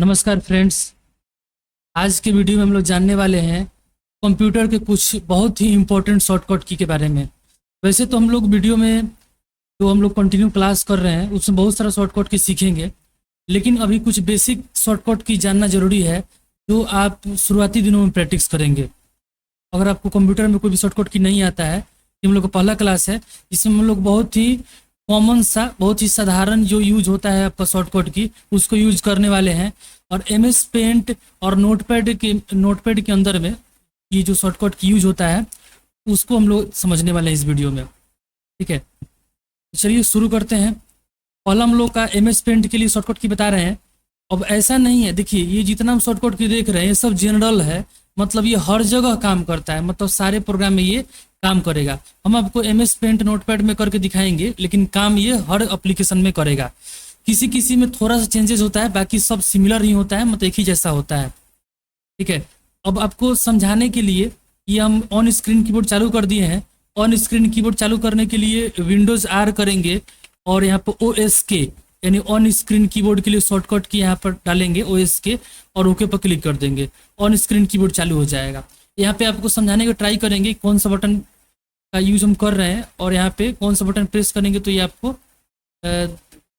नमस्कार फ्रेंड्स। आज के वीडियो में हम लोग जानने वाले हैं कंप्यूटर के कुछ बहुत ही इम्पोर्टेंट शॉर्टकट की के बारे में। वैसे तो हम लोग वीडियो में जो हम लोग कंटिन्यू क्लास कर रहे हैं उसमें बहुत सारा शॉर्टकट की सीखेंगे, लेकिन अभी कुछ बेसिक शॉर्टकट की जानना जरूरी है जो आप शुरुआती दिनों में प्रैक्टिस करेंगे। अगर आपको कंप्यूटर में कोई भी शॉर्टकट की नहीं आता है, ये हम लोग का पहला क्लास है जिसमें हम लोग बहुत ही कॉमन सा, बहुत ही साधारण जो यूज होता है आपका शॉर्टकट की, उसको यूज करने वाले हैं। और MS पेंट और नोटपैड के अंदर में ये जो शॉर्टकट की यूज होता है उसको हम लोग समझने वाले हैं इस वीडियो में। ठीक है, तो चलिए शुरू करते हैं। पहला हम लोग का MS पेंट के लिए शॉर्टकट की बता रहे हैं। अब ऐसा नहीं है, देखिए ये जितना हम शॉर्टकट की देख रहे हैं ये सब जनरल है, मतलब ये हर जगह काम करता है, मतलब सारे प्रोग्राम में ये काम करेगा। हम आपको MS पेंट नोटपैड में करके दिखाएंगे, लेकिन काम ये हर एप्लीकेशन में करेगा। किसी किसी में थोड़ा सा चेंजेस होता है, बाकी सब सिमिलर ही होता है, मतलब एक ही जैसा होता है। ठीक है, अब आपको समझाने के लिए ये हम ऑन स्क्रीन कीबोर्ड चालू कर दिए हैं। ऑन स्क्रीन कीबोर्ड चालू करने के लिए विंडोज R करेंगे और यहाँ पर OSK यानी ऑन स्क्रीन कीबोर्ड के लिए शॉर्टकट की यहाँ पर डालेंगे OSK और ओके पर क्लिक कर देंगे। ऑन स्क्रीन कीबोर्ड चालू हो जाएगा। यहाँ पे आपको समझाने का ट्राई करेंगे कौन सा बटन का यूज हम कर रहे हैं और यहाँ पे कौन सा बटन प्रेस करेंगे तो ये आपको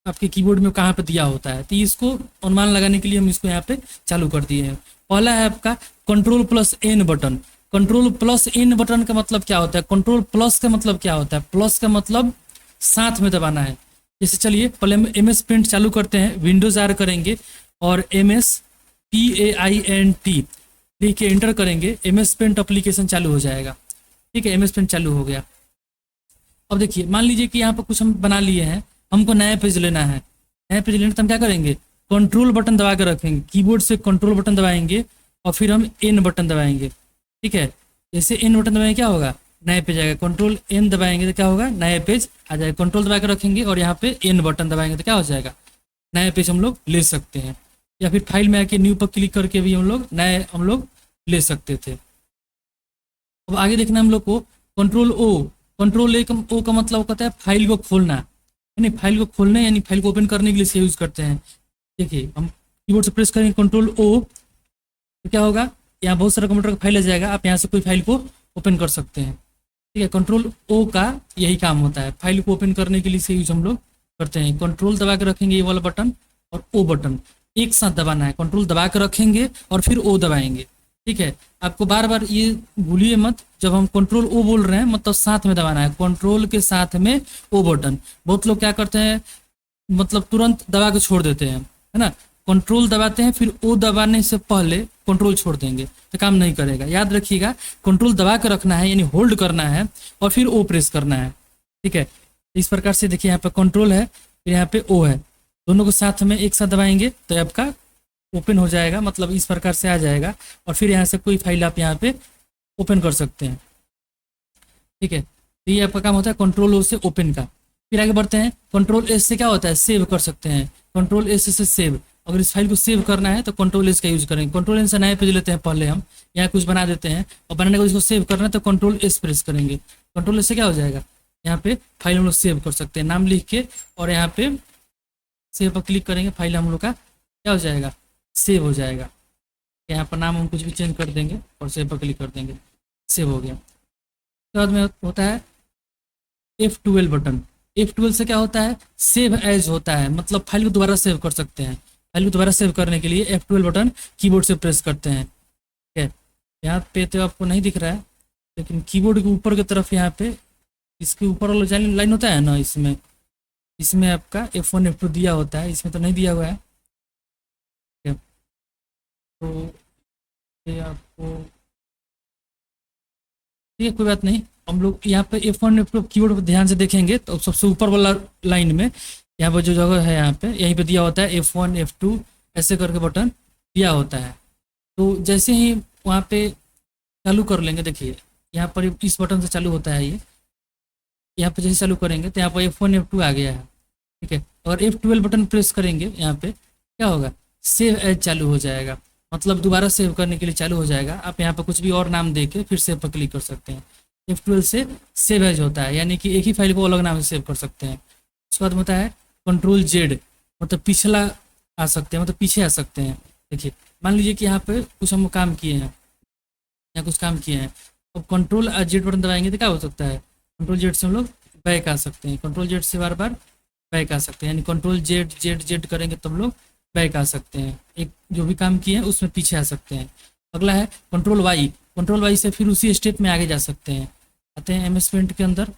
आपके कीबोर्ड में कहाँ पे दिया होता है। तो इसको अनुमान लगाने के लिए हम इसको यहाँ पे चालू कर दिए हैं। पहला है आपका Ctrl+N बटन। Ctrl+N बटन का मतलब क्या होता है? कंट्रोल प्लस का मतलब क्या होता है? प्लस का मतलब साथ में दबाना है। जैसे चलिए पहले हम MS पेंट चालू करते हैं, विंडोज R करेंगे और MS PAINT लिख के एंटर करेंगे, MS पेंट एप्लीकेशन चालू हो जाएगा। ठीक है, MS पेंट चालू हो गया। अब देखिए मान लीजिए कि यहाँ पर कुछ हम बना लिए हैं, हमको नया पेज लेना है। नया पेज लेना तो हम क्या करेंगे? कंट्रोल बटन दबा के रखेंगे, कीबोर्ड से कंट्रोल बटन दबाएंगे और फिर हम N बटन दबाएंगे। ठीक है, जैसे N बटन दबाएंगे क्या होगा? नया पेज आएगा। Ctrl+N दबाएंगे तो क्या होगा? नया पेज आ जाएगा। कंट्रोल दबा के रखेंगे और यहाँ पे N बटन दबाएंगे तो क्या हो जाएगा? नया पेज हम लोग ले सकते हैं। या फिर फाइल में आके न्यू पर क्लिक करके भी हम लोग ले सकते थे। अब आगे देखना हम लोग को Ctrl+O का मतलब होता है फाइल को खोलना, यानी फाइल को खोलने यानी फाइल को ओपन करने के लिए इसे यूज करते हैं। देखिए हम कीबोर्ड से प्रेस करेंगे Ctrl+O तो क्या होगा? यहाँ बहुत सारा कंप्यूटर का फाइल आ जाएगा, आप यहाँ से कोई फाइल को ओपन कर सकते हैं। ठीक है, Ctrl+O का यही काम होता है, फाइल को ओपन करने के लिए इसे यूज हम लोग करते हैं। कंट्रोल दबा के रखेंगे ये वाला बटन और O बटन एक साथ दबाना है। कंट्रोल दबा के रखेंगे और फिर O दबाएंगे। ठीक है, आपको बार बार ये भूलिए मत, जब हम Ctrl+O बोल रहे हैं मतलब साथ में दबाना है, कंट्रोल के साथ में O बटन। बहुत लोग क्या करते हैं, मतलब तुरंत दबा के छोड़ देते हैं, है ना। कंट्रोल दबाते हैं फिर O दबाने से पहले कंट्रोल छोड़ देंगे तो काम नहीं करेगा। याद रखिएगा, कंट्रोल दबा के रखना है यानी होल्ड करना है और फिर O प्रेस करना है। ठीक है, इस प्रकार से देखिए यहाँ पे कंट्रोल है फिर यहाँ पे O है, दोनों को साथ में एक साथ दबाएंगे तो आपका ओपन हो जाएगा, मतलब इस प्रकार से आ जाएगा। और फिर यहाँ से कोई फाइल आप यहाँ पे ओपन कर सकते हैं। ठीक है, तो ये आपका काम होता है Ctrl+O से ओपन का। फिर आगे बढ़ते हैं, Ctrl+S से क्या होता है? सेव कर सकते हैं। Ctrl+S से सेव, अगर इस फाइल को सेव करना है तो Ctrl+S का यूज करेंगे। Ctrl+N से नया पेज लेते हैं, पहले हम यहाँ कुछ बना देते हैं और बनाने के बाद इसको सेव करना है तो Ctrl+S प्रेस करेंगे। Ctrl+S से क्या हो जाएगा? यहाँ पे फाइल हम लोग सेव कर सकते हैं नाम लिख के, और यहाँ पे सेव पर क्लिक करेंगे, फाइल हम लोग का क्या हो जाएगा? सेव हो जाएगा। यहाँ पर नाम हम कुछ भी चेंज कर देंगे और सेव पर क्लिक कर देंगे, सेव हो गया। उसके बाद में होता है F12 बटन। F12 से क्या होता है? सेव एज होता है, मतलब फाइल को दोबारा सेव कर सकते हैं। फाइल को दोबारा सेव करने के लिए F12 बटन कीबोर्ड से प्रेस करते हैं। ठीक है, यहाँ पे तो आपको नहीं दिख रहा है, लेकिन कीबोर्ड के ऊपर की तरफ यहाँ पे इसके ऊपर वाला लाइन होता है ना, इसमें आपका F1 F2 दिया होता है, इसमें तो नहीं दिया हुआ है। तो ये आपको ठीक है, कोई बात नहीं। हम लोग यहाँ पे F1 F2 कीबोर्ड पर ध्यान से देखेंगे तो सबसे ऊपर वाला लाइन में यहाँ पर जो जगह है यहाँ पे यहीं पे दिया होता है F1 F2 ऐसे करके बटन दिया होता है। तो जैसे ही वहाँ पे चालू कर लेंगे, देखिए यहाँ पर इस बटन से चालू होता है ये, यहाँ पे जैसे चालू करेंगे तो यहाँ पर F1 F2 आ गया है। ठीक है, और F12 बटन प्रेस करेंगे, यहाँ पे क्या होगा? सेव एज चालू हो जाएगा, मतलब दोबारा सेव करने के लिए चालू हो जाएगा। आप यहाँ पर कुछ भी और नाम दे के फिर सेव पर क्लिक कर सकते हैं। F12 से सेव एज होता है, यानी कि एक ही फाइल को अलग नाम से सेव कर सकते हैं। उसके बाद होता है Ctrl+Z, मतलब पिछला आ सकते हैं, मतलब पीछे आ सकते हैं। देखिए मान लीजिए कि यहाँ पे कुछ हम काम किए हैं, यहाँ कुछ काम किए हैं, अब कंट्रोल जेड बटन दबाएंगे तो क्या हो सकता है, कंट्रोल जेड से हम लोग बैक आ सकते हैं, कंट्रोल जेड से बार बार बैक आ सकते हैं, यानी कंट्रोल जेड जेड जेड करेंगे तब लोग बैक आ सकते हैं, एक जो भी काम किए हैं उसमें पीछे आ सकते हैं। अगला है कंट्रोल वाई से फिर उसी स्टेप में आगे जा सकते हैं। आते हैं एमएस पेंट के अंदर,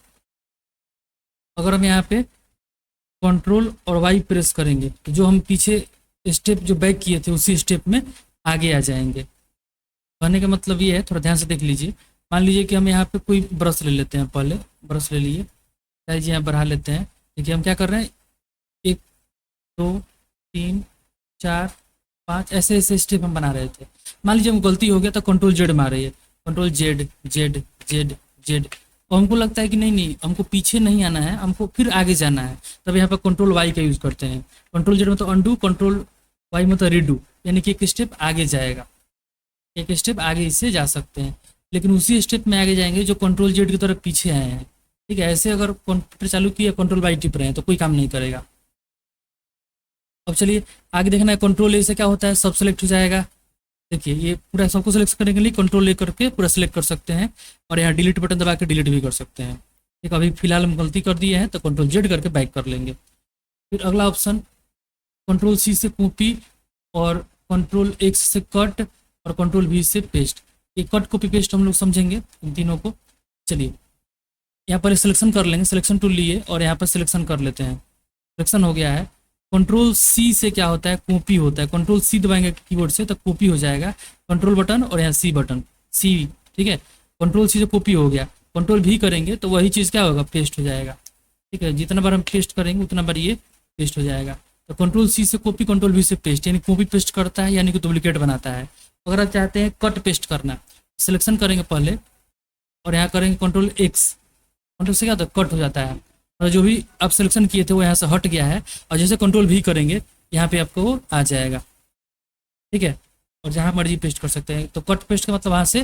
अगर हम यहाँ पे कंट्रोल और वाई प्रेस करेंगे तो जो हम पीछे स्टेप जो बैक किए थे उसी स्टेप में आगे आ जाएंगे। कहने का मतलब ये है, थोड़ा ध्यान से देख लीजिए। मान लीजिए कि हम यहाँ पे कोई ब्रश ले लेते हैं, पहले ब्रश ले लिए, साइज यहाँ बढ़ा लेते हैं। देखिए हम क्या कर रहे हैं, 1 2 3 4 5 ऐसे ऐसे स्टेप हम बना रहे थे। मान लीजिए हम गलती हो गया तो कंट्रोल जेड मारे, control Z Z Z Z, और हमको लगता है कि नहीं नहीं हमको पीछे नहीं आना है, हमको फिर आगे जाना है, तब यहाँ पर कंट्रोल वाई का यूज़ करते हैं। कंट्रोल जेड मतलब अंडू, कंट्रोल वाई मतलब रीडू, यानी कि एक स्टेप आगे जाएगा, एक स्टेप आगे इससे जा सकते हैं, लेकिन उसी स्टेप में आगे जाएंगे जो कंट्रोल जेड की तरफ पीछे आए हैं। ठीक है, ऐसे अगर कंप्यूटर चालू किया कंट्रोल वाई टिप रहे हैं तो कोई काम नहीं करेगा। अब चलिए आगे देखना है, कंट्रोल ए से क्या होता है, सब सेलेक्ट हो जाएगा। देखिए ये पूरा सबको सेलेक्ट करने के लिए कंट्रोल ए करके पूरा सेलेक्ट कर सकते हैं, और यहाँ डिलीट बटन दबा के डिलीट भी कर सकते हैं। ठीक, अभी फिलहाल हम गलती कर दिए हैं तो कंट्रोल जेड करके बैक कर लेंगे। फिर अगला ऑप्शन कंट्रोल सी से कॉपी, और कंट्रोल एक्स से कट, और कंट्रोल वी से पेस्ट। ये कट कॉपी पेस्ट हम लोग समझेंगे इन तीनों को। चलिए यहाँ पर सिलेक्शन कर लेंगे, सिलेक्शन टूल लिए और यहाँ पर सिलेक्शन कर लेते हैं। सिलेक्शन हो गया है। कंट्रोल सी से क्या होता है, कॉपी होता है, कंट्रोल सी दबाएंगे कीबोर्ड से तो कॉपी हो जाएगा, कंट्रोल बटन और यहाँ सी बटन, सी। ठीक है, कंट्रोल सी से कॉपी हो गया, कंट्रोल भी करेंगे तो वही चीज़ क्या होगा, पेस्ट हो जाएगा। ठीक है, जितना बार हम पेस्ट करेंगे उतना बार ये पेस्ट हो जाएगा। तो कंट्रोल सी से कॉपी, कंट्रोल वी से पेस्ट, यानी कॉपी पेस्ट करता है, यानी कि डुप्लीकेट बनाता है। अगर आप चाहते हैं कट पेस्ट करना, सिलेक्शन करेंगे पहले और यहाँ करेंगे कंट्रोल एक्स, कंट्रोल से क्या होता है, कट हो जाता है, और जो भी आप सिलेक्शन किए थे वो यहाँ से हट गया है, और जैसे कंट्रोल भी करेंगे यहाँ पे आपको वो आ जाएगा। ठीक है, और जहाँ मर्जी पेस्ट कर सकते हैं, तो कट पेस्ट का मतलब वहाँ से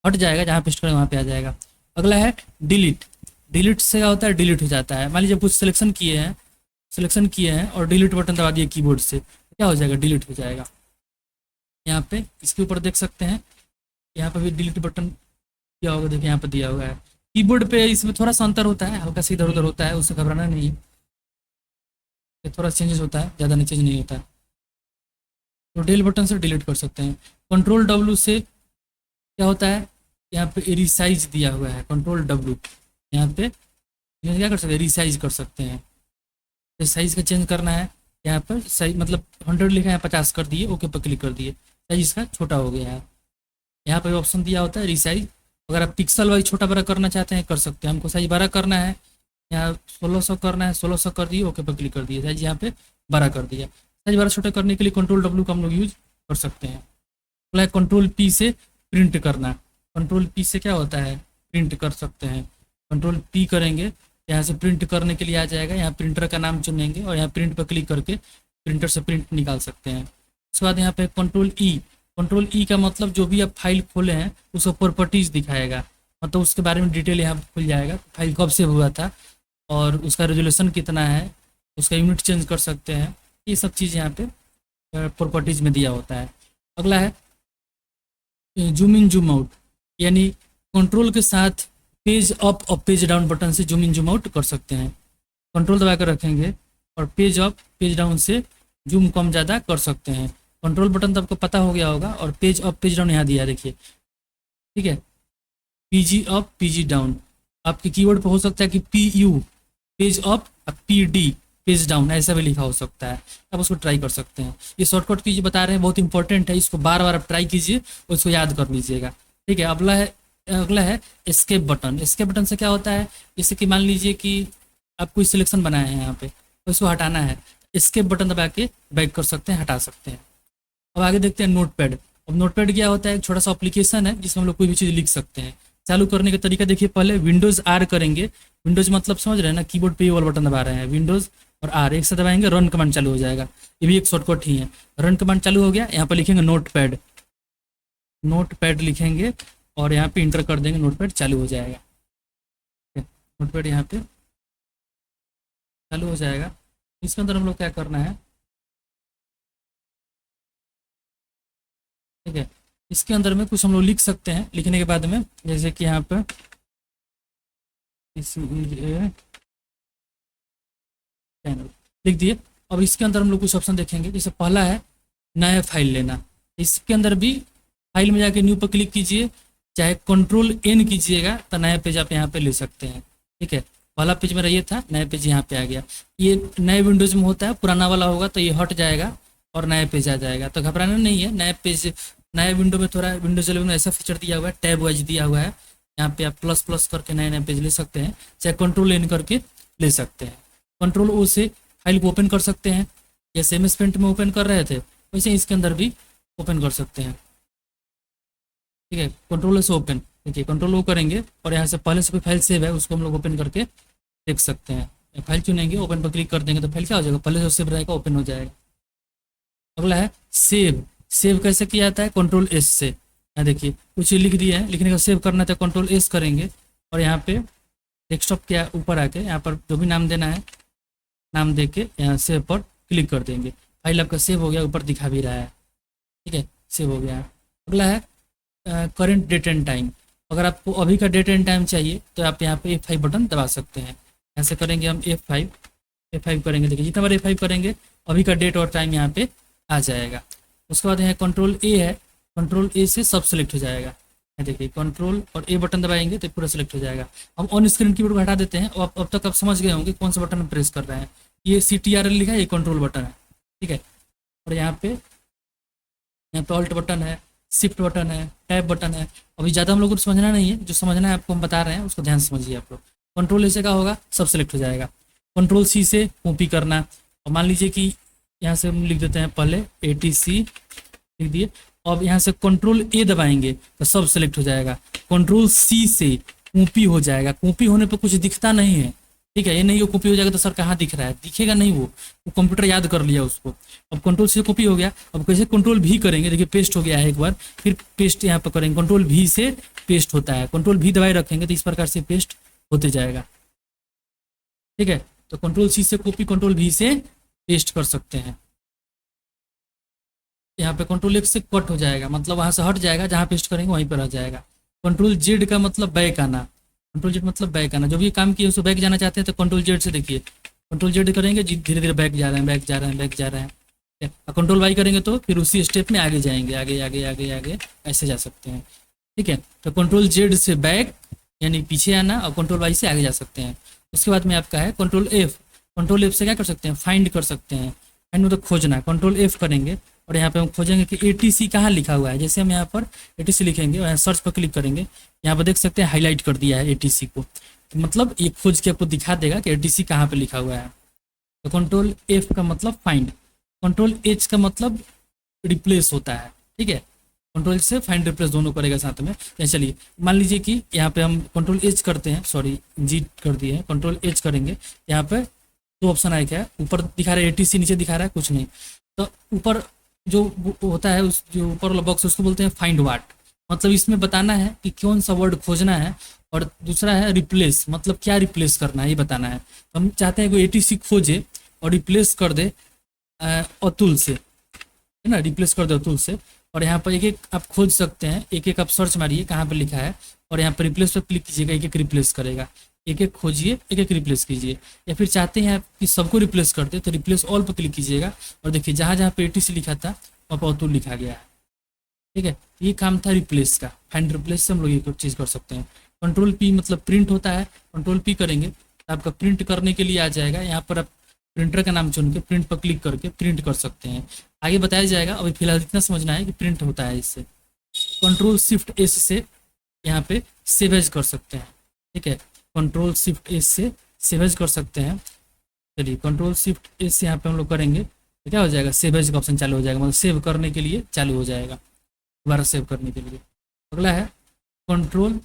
हट जाएगा, जहाँ पेस्ट करेंगे वहाँ पे आ जाएगा। अगला है डिलीट, डिलीट से क्या होता है, डिलीट हो जाता है। मान लीजिए कुछ सिलेक्शन किए हैं और डिलीट बटन दबा दिए कीबोर्ड से, तो क्या हो जाएगा, डिलीट हो जाएगा। यहाँ पे इसके ऊपर देख सकते हैं, यहाँ पे भी डिलीट बटन दिया होगा, देखिए यहाँ पे दिया हुआ है। कीबोर्ड पे इसमें थोड़ा सा अंतर होता है, हल्का सा इधर उधर होता है, उससे घबराना नहीं है, ये थोड़ा चेंजेस होता है, ज़्यादा नहीं चेंज नहीं होता है। तो डिलीट बटन से डिलीट कर सकते हैं। कंट्रोल डब्ल्यू से क्या होता है, यहाँ पे रिसाइज दिया हुआ है, कंट्रोल डब्ल्यू, यहाँ पे क्या कर सकते हैं, रिसाइज कर सकते हैं। साइज का चेंज करना है, यहाँ पर साइज मतलब 100 लिखा है, 50 कर दिए, ओके पर क्लिक कर दिए, साइज इसका छोटा हो गया है। यहाँ पर ऑप्शन दिया होता है रिसाइज, अगर आप पिक्सल वाइज छोटा बड़ा करना चाहते हैं कर सकते हैं। हमको साइज बड़ा करना है, यहाँ 1600 करना है, 1600 कर दिए, ओके पर क्लिक कर दिए, साइज यहाँ पे बड़ा कर दिया। साइज बड़ा छोटा करने के लिए कंट्रोल डब्ल्यू का हम लोग यूज कर सकते हैं। अगला है कंट्रोल पी से प्रिंट करना, कंट्रोल पी से क्या होता है, प्रिंट कर सकते हैं। कंट्रोल पी करेंगे, यहाँ से प्रिंट करने के लिए आ जाएगा, यहाँ प्रिंटर का नाम चुनेंगे और यहाँ प्रिंट पर क्लिक करके प्रिंटर से प्रिंट निकाल सकते हैं। उसके बाद यहाँ पे कंट्रोल ई, कंट्रोल ई का मतलब जो भी आप फाइल खोले हैं उसको प्रॉपर्टीज़ दिखाएगा, मतलब उसके बारे में डिटेल यहाँ खुल जाएगा, फाइल कब से हुआ था और उसका रेजोल्यूशन कितना है, उसका यूनिट चेंज कर सकते हैं, ये सब चीज़ यहाँ पे प्रॉपर्टीज़ में दिया होता है। अगला है जूम इन जूम आउट, यानी कंट्रोल के साथ पेज अप और पेज डाउन बटन से जूम इन जूम आउट कर सकते हैं। कंट्रोल दबा कर रखेंगे और पेज अप पेज डाउन से जूम कम ज़्यादा कर सकते हैं। कंट्रोल बटन तो आपको पता हो गया होगा, और पेज अप पेज डाउन यहाँ दिया है, देखिए। ठीक है, पीजी अप पीजी डाउन, आपके कीबोर्ड पे हो सकता है कि पी यू पेज अप और पी डी पेज डाउन ऐसा भी लिखा हो सकता है, आप उसको ट्राई कर सकते हैं। ये शॉर्टकट की जो बता रहे हैं बहुत इंपॉर्टेंट है, इसको बार बार आप ट्राई कीजिए और इसको याद कर लीजिएगा। ठीक है, अगला है एस्केप बटन। एस्केप बटन से क्या होता है, जैसे कि मान लीजिए कि आप कोई सिलेक्शन बनाए हैं यहाँ पे, तो इसको हटाना है, एस्केप बटन दबा के बैक कर सकते हैं, हटा सकते हैं। अब आगे देखते हैं नोटपैड। अब नोटपैड क्या होता है, एक छोटा सा एप्लीकेशन है जिसमें हम लोग कोई भी चीज़ लिख सकते हैं। चालू करने का तरीका देखिए, पहले विंडोज़ आर करेंगे, विंडोज़ मतलब समझ रहे हैं ना, कीबोर्ड पे ये वाला बटन दबा रहे हैं, विंडोज़ और आर एक साथ दबाएंगे, रन कमांड चालू हो जाएगा। ये भी एक शॉर्टकट ही है, रन कमांड चालू हो गया, यहाँ पर लिखेंगे नोटपैड, नोटपैड लिखेंगे और यहाँ पे इंटर कर देंगे, नोटपैड चालू हो जाएगा। नोटपैड यहाँ पे चालू हो जाएगा। इसके अंदर हम लोग क्या करना है, इसके अंदर में कुछ हम लोग लिख सकते हैं, लिखने के बाद में जैसे कि यहाँ पर लिख दिए। अब इसके अंदर हम लोग कुछ ऑप्शन देखेंगे, जैसे पहला है नया फाइल लेना। इसके अंदर भी फाइल में जाके न्यू पर क्लिक कीजिए, चाहे कंट्रोल एन कीजिएगा तो नया पेज आप यहाँ पे ले सकते हैं। ठीक है, पहला पेज मेरा ये था, नया पेज यहाँ पे आ गया। ये नए विंडोज में होता है, पुराना वाला होगा तो ये हट जाएगा और नया पेज आ जाएगा, तो घबराना नहीं है। नया पेज, नया विंडो में थोड़ा विंडोज 11 में ऐसा फीचर दिया हुआ है, टैब वाइज दिया हुआ है, यहाँ पे आप प्लस प्लस करके नए नए पेज ले सकते हैं, चाहे कंट्रोल एन करके ले सकते हैं। कंट्रोल ओ से फाइल को ओपन कर सकते हैं, जैसे एम एस पेंट में ओपन कर रहे थे वैसे इसके अंदर भी ओपन कर सकते हैं। ठीक है, कंट्रोल से ओपन, देखिए कंट्रोल ओ करेंगे और यहाँ से पहले से कोई फाइल सेव है उसको हम लोग ओपन करके देख सकते हैं। फाइल चुनेंगे, ओपन पर क्लिक कर देंगे तो फाइल क्या हो जाएगा, पहले जो सेव रहेगा ओपन हो जाएगा। अगला है सेव। सेव कैसे किया जाता है, कंट्रोल एस से। यहाँ देखिए कुछ लिख दिया है, लिखने का सेव करना है तो कंट्रोल एस करेंगे और यहाँ पे डेस्कटॉप के ऊपर आके यहाँ पर जो भी नाम देना है नाम दे के यहाँ सेव पर क्लिक कर देंगे। फाइल आपका सेव हो गया, ऊपर दिखा भी रहा है। ठीक है, सेव हो गया। अगला है करंट डेट एंड टाइम। अगर आपको अभी का डेट एंड टाइम चाहिए तो आप यहाँ पे F5 बटन दबा सकते हैं। ऐसे करेंगे हम F5 करेंगे, देखिए जितना बार F5 करेंगे अभी का डेट और टाइम यहाँ पे आ जाएगा। उसके बाद यहाँ कंट्रोल ए है, कंट्रोल ए से सब सेलेक्ट हो जाएगा। देखिए कंट्रोल और ए बटन दबाएंगे तो पूरा सेलेक्ट हो जाएगा। हम ऑन स्क्रीन कीबोर्ड को हटा देते हैं और अब तक आप समझ गए होंगे कौन सा बटन हम प्रेस कर रहे हैं। ये CTRL लिखा है, ये कंट्रोल बटन है। ठीक है, और यहाँ पे ऑल्ट बटन है, शिफ्ट बटन है, टैब बटन है। अभी ज़्यादा हम लोगों को समझना नहीं है, जो समझना है आपको हम बता रहे हैं उसको ध्यान से समझिए आप लोग। कंट्रोल ए से क्या होगा, सब सेलेक्ट हो जाएगा। कंट्रोल सी से कॉपी करना, और मान लीजिए कि यहाँ से हम लिख देते हैं पहले ATC लिख दिए। अब यहाँ से कंट्रोल ए दबाएंगे तो सब सेलेक्ट हो जाएगा। कंट्रोल सी से कॉपी हो जाएगा, कॉपी होने पर कुछ दिखता नहीं है। ठीक है, ये नहीं वो कॉपी हो जाएगा तो सर कहाँ दिख रहा है, दिखेगा नहीं, वो कंप्यूटर याद कर लिया उसको। अब कंट्रोल से कॉपी हो गया। अब कैसे कंट्रोल भी करेंगे, देखिए पेस्ट हो गया है एक बार, फिर पेस्ट यहाँ पर करेंगे, कंट्रोल भी से पेस्ट होता है। कंट्रोल भी दबाए रखेंगे तो इस प्रकार से पेस्ट होते जाएगा। ठीक है, तो कंट्रोल सी से कॉपी, कंट्रोल भी से पेस्ट कर सकते हैं। यहाँ पे कंट्रोल एक्स से कट हो जाएगा, मतलब वहाँ से हट जाएगा, जहाँ पेस्ट करेंगे वहीं पर आ जाएगा। कंट्रोल जेड का मतलब बैक आना, कंट्रोल जेड मतलब बैक आना, जो भी काम किए उसको बैक जाना चाहते हैं तो कंट्रोल जेड से देखिए, कंट्रोल जेड करेंगे धीरे धीरे बैक जा रहे हैं, बैक जा रहे हैं, बैक जा रहे हैं। कंट्रोल वाई करेंगे तो फिर उसी स्टेप में आगे जाएंगे, आगे आगे आगे आगे ऐसे जा सकते हैं। ठीक है, तो कंट्रोल जेड से बैक यानी पीछे आना और कंट्रोल वाई से आगे जा सकते हैं। उसके बाद में आपका है कंट्रोल एफ। कंट्रोल एफ से क्या कर सकते हैं, फाइंड कर सकते हैं। फाइंड मतलब खोजना, कंट्रोल एफ करेंगे और यहाँ पे हम खोजेंगे कि ATC कहाँ लिखा हुआ है। जैसे हम यहाँ पर ATC लिखेंगे और यहाँ सर्च पर क्लिक करेंगे, यहाँ पर देख सकते हैं हाईलाइट कर दिया है ATC को, तो मतलब ये खोज के आपको दिखा देगा कि ATC कहाँ पे लिखा हुआ है। तो कंट्रोल एफ का मतलब फाइंड, कंट्रोल एच का मतलब रिप्लेस होता है। ठीक है, कंट्रोल से फाइंड रिप्लेस दोनों करेगा साथ में। चलिए मान लीजिए कि यहाँ पे हम कंट्रोल एच करते हैं, सॉरी जी कर दिए हैं, कंट्रोल एच करेंगे, यहाँ पे दो ऑप्शन आए, क्या ऊपर दिखा रहा है ATC, नीचे दिखा रहा है कुछ नहीं। तो ऊपर जो होता है उस जो ऊपर वाला बॉक्स उसको बोलते हैं फाइंड वाट, मतलब इसमें बताना है कि कौन सा वर्ड खोजना है। और दूसरा है रिप्लेस, मतलब क्या रिप्लेस करना है ये बताना है। तो हम चाहते हैं कोई ATC खोजे और रिप्लेस कर दे अतुल से, है ना, रिप्लेस कर दे अतुल से। और यहाँ पर एक एक आप खोज सकते हैं, एक एक आप सर्च मारिए कहाँ पर लिखा है और यहाँ पर रिप्लेस पर क्लिक कीजिएगा, एक एक रिप्लेस करेगा। एक एक खोजिए, एक एक रिप्लेस कीजिए। या फिर चाहते हैं आप कि सबको रिप्लेस कर दे तो रिप्लेस ऑल पर क्लिक कीजिएगा और देखिए जहाँ जहाँ पे ATC लिखा था वहाँ पर अतुल लिखा गया है। ठीक है, ये काम था रिप्लेस का। फाइंड रिप्लेस से हम लोग ये चीज़ कर सकते हैं। कंट्रोल P मतलब प्रिंट होता है, कंट्रोल P करेंगे तो आपका प्रिंट करने के लिए आ जाएगा। यहाँ पर आप प्रिंटर का नाम चुन के प्रिंट पर क्लिक करके प्रिंट कर सकते हैं। आगे बताया जाएगा, अभी फिलहाल इतना समझना है कि प्रिंट होता है इससे। कंट्रोल शिफ्ट S से यहाँ पे सेव एज कर सकते हैं। ठीक है, कंट्रोल शिफ्ट S से सेव एज कर सकते हैं। चलिए कंट्रोल शिफ्ट S से यहाँ पे हम लोग करेंगे तो क्या हो जाएगा, सेव एज का ऑप्शन चालू हो जाएगा, मतलब सेव करने के लिए चालू हो जाएगा, दोबारा सेव करने के लिए। अगला है कंट्रोल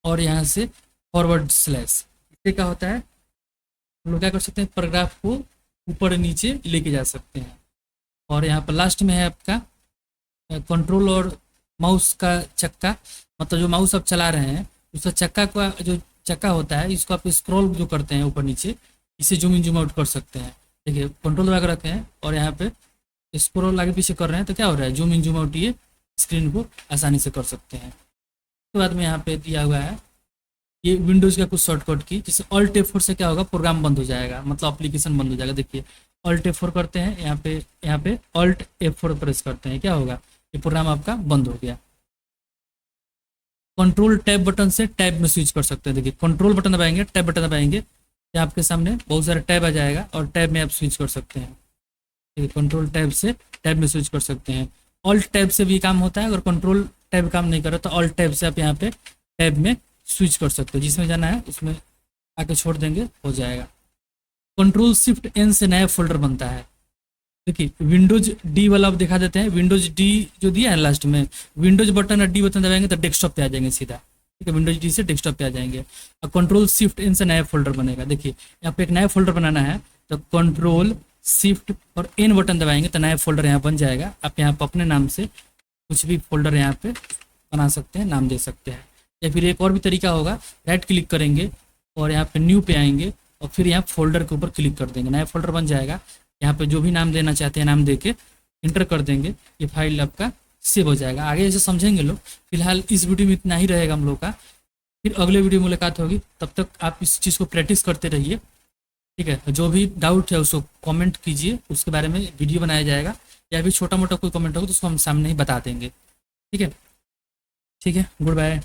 और यहाँ से फॉरवर्ड स्लैश। इससे क्या होता है, हम लोग क्या कर सकते हैं, पैराग्राफ को ऊपर नीचे लेके जा सकते हैं। और यहाँ पर लास्ट में है आपका कंट्रोल और माउस का चक्का, मतलब जो माउस आप चला रहे हैं उसका चक्का का जो चक्का होता है इसको आप स्क्रॉल जो करते हैं ऊपर नीचे, इसे जूम इन जूम आउट कर सकते हैं। देखिए कंट्रोल दबा कर रखे हैं और यहाँ पे स्क्रॉल आगे पीछे कर रहे हैं तो क्या हो रहा है, जूम इन जूम आउट ये स्क्रीन को आसानी से कर सकते हैं। उसके बाद में यहाँ पे दिया हुआ है ये विंडोज़ का कुछ शॉर्टकट की, जैसे ऑल्ट F4 से क्या होगा, प्रोग्राम बंद हो जाएगा, मतलब एप्लीकेशन बंद हो जाएगा। देखिए ऑल्ट F4 करते हैं, यहाँ पे ऑल्ट F4 प्रेस करते हैं, क्या होगा, ये प्रोग्राम आपका बंद हो गया। कंट्रोल टैब बटन से टैब में स्विच कर सकते हैं। देखिए कंट्रोल बटन दबाएंगे, टैब बटन दबाएंगे, ये आपके सामने बहुत सारे टैब आ जाएगा और टैब में आप स्विच कर सकते हैं। ठीक है, कंट्रोल टैब से टैब में स्विच कर सकते हैं। ऑल्ट टैब से भी काम होता है, अगर कंट्रोल टैब काम नहीं करे तो ऑल्ट टैब से आप यहाँ पे टैब में स्विच कर सकते हो, जिसमें जाना है उसमें आके छोड़ देंगे, हो जाएगा। कंट्रोल शिफ्ट एन से नया फोल्डर बनता है। देखिए विंडोज डी वाला आप दिखा देते हैं, विंडोज डी जो दिया है लास्ट में, विंडोज बटन और डी बटन दबाएंगे तो डेस्कटॉप पे आ जाएंगे सीधा। ठीक है, विंडोज डी से डेस्कटॉप पे आ जाएंगे और कंट्रोल शिफ्ट एन से नया फोल्डर बनेगा। देखिए यहाँ पे एक नया फोल्डर बनाना है तो कंट्रोल शिफ्ट और एन बटन दबाएंगे तो नया फोल्डर यहाँ बन जाएगा। आप यहाँ पर अपने नाम से कुछ भी फोल्डर यहाँ पे बना सकते हैं, नाम दे सकते हैं। या फिर एक और भी तरीका होगा, राइट क्लिक करेंगे और यहाँ पे न्यू पे आएंगे और फिर यहाँ फोल्डर के ऊपर क्लिक कर देंगे, नया फोल्डर बन जाएगा। यहाँ पे जो भी नाम देना चाहते हैं नाम दे के इंटर कर देंगे, ये फाइल आपका सेव हो जाएगा। आगे ऐसे समझेंगे लोग, फिलहाल इस वीडियो में इतना ही रहेगा हम लोग का, फिर अगले वीडियो में मुलाकात होगी। तब तक आप इस चीज़ को प्रैक्टिस करते रहिए। ठीक है, जो भी डाउट है उसको कमेंट कीजिए, उसके बारे में वीडियो बनाया जाएगा, या फिर छोटा मोटा कोई कमेंट होगा तो उसको हम सामने ही बता देंगे। ठीक है, गुड बाय।